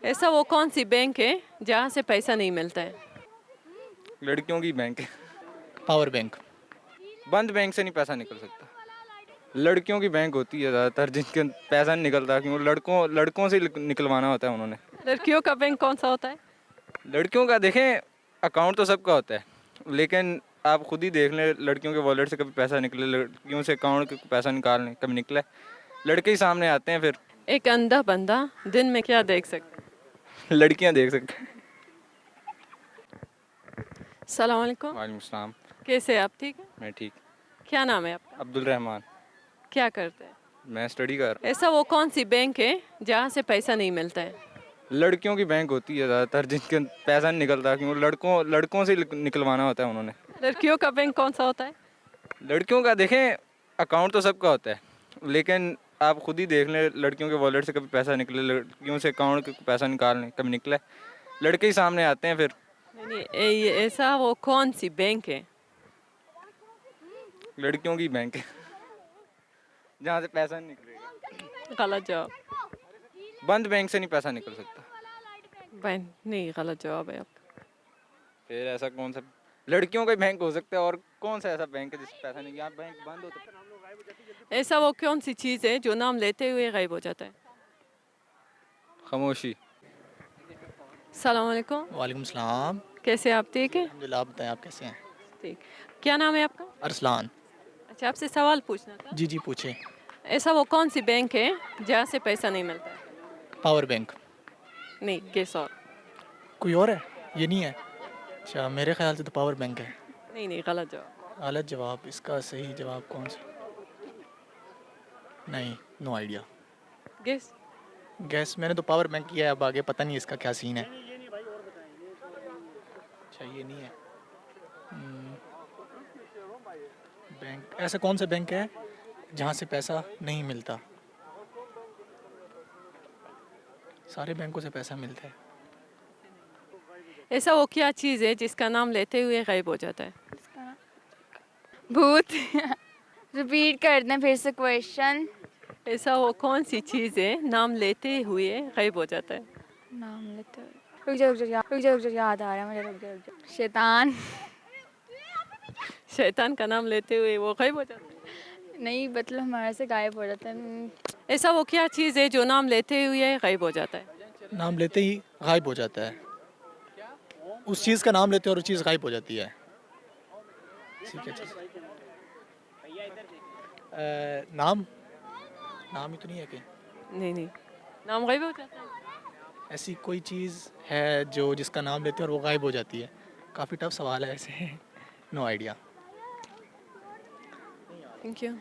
ऐसा वो कौन सी बैंक है जहाँ से पैसा नहीं मिलता है? लड़कियों की बैंक है। Power bank. बंद बैंक से नहीं पैसा निकल सकता। लड़कियों की बैंक होती है ज़्यादातर, जिनके पैसा नहीं निकलता, क्यों लड़कों लड़कों से निकलवाना होता है उन्होंने। लड़कियों का बैंक कौन सा होता है? लड़कियों का देखें, अकाउंट तो सबका होता है, लेकिन आप खुद ही देख लें, लड़कियों के वॉलेट से कभी पैसा निकले, लड़कियों से अकाउंट के पैसा निकालने कभी निकला है? लड़के ही सामने आते हैं फिर। एक अंधा बंदा दिन में क्या देख सकता है? लड़कियां देख सकते हैं। सलाम अलैकुम। वालेकुम सलाम। कैसे आप? ठीक है। मैं ठीक। क्या नाम है आपका? अब्दुल रहमान। क्या करते हैं? मैं स्टडी कर। ऐसा वो कौन सी बैंक है जहाँ से पैसा नहीं मिलता है? लड़कियों की बैंक होती है ज़्यादातर, जिनके पैसा नहीं निकलता, क्यों लड़कों से निकलवाना होता है उन्होंने। लड़कियों का बैंक कौन सा होता है? लड़कियों का देखें, अकाउंट तो सबका होता है, लेकिन आप खुद ही देख लें, लड़कियों के वॉलेट से कभी पैसा निकले, लड़कियों से अकाउंट के पैसा निकालने कभी निकला है? लड़के ही सामने आते हैं फिर। नहीं नहीं, ऐसा वो कौन सी बैंक है? लड़कियों की बैंक है जहाँ से पैसा नहीं निकलेगा। गलत जवाब। बंद बैंक से नहीं पैसा निकल सकता। बैंक नहीं, गलत जवाब है आपका। फिर ऐसा कौन सा? लड़कियों का ही बैंक हो सकता है, और कौन सा ऐसा बैंक है जिससे पैसा नहीं? यहाँ बैंक बंद हो तो। ऐसा वो कौन सी चीज़ है जो नाम लेते हुए गायब हो जाता है? खामोशी। सलाम अलैकुम। वालेकुम सलाम। कैसे आप? ठीक है। अल्हम्दुलिल्लाह, आप बताएं, आप कैसे हैं? ठीक। क्या नाम है आपका? अरसलान। अच्छा, आपसे सवाल पूछना था। जी जी, पूछे। ऐसा वो कौन सी बैंक है जहाँ से पैसा नहीं मिलता है? Power bank. नहीं, गेस और। कोई और है? ये नहीं है? अच्छा, मेरे ख्याल से तो पावर बैंक है। नहीं नहीं, गलत जवाब। गलत जवाब। इसका सही जवाब कौन सा? नहीं, नो आइडिया। गेस। गैस मैंने तो पावर बैंक किया है, अब आगे पता नहीं इसका क्या सीन है। अच्छा, ये नहीं है। बैंक, ऐसा कौन सा बैंक है जहाँ से पैसा नहीं मिलता? सारे बैंकों से पैसा मिलता है। ऐसा वो क्या चीज़ है जिसका नाम लेते हुए गायब हो जाता है? भूत। रिपीट कर दें फिर से क्वेश्चन। ऐसा वो कौन सी चीज़ है नाम लेते हुए गायब हो जाता है? नाम लेते हुए रुक जा याद आ रहा है मुझे। रुक जा। शैतान। शैतान का नाम लेते हुए वो गायब हो जाता है? नहीं, मतलब हमारे से गायब हो जाता है। ऐसा वो क्या चीज़ है जो नाम लेते हुए गायब हो जाता है? नाम लेते ही गायब हो जाता है। उस चीज़ का नाम लेते हैं और वो चीज़ गायब हो जाती है। ठीक है, चीज़। नाम नाम ही तो नहीं है कि नहीं नहीं, नाम गायब हो जाता है। ऐसी कोई चीज़ है जो जिसका नाम लेते हैं और वो गायब हो जाती है? काफ़ी टफ सवाल है ऐसे। No idea. Thank you.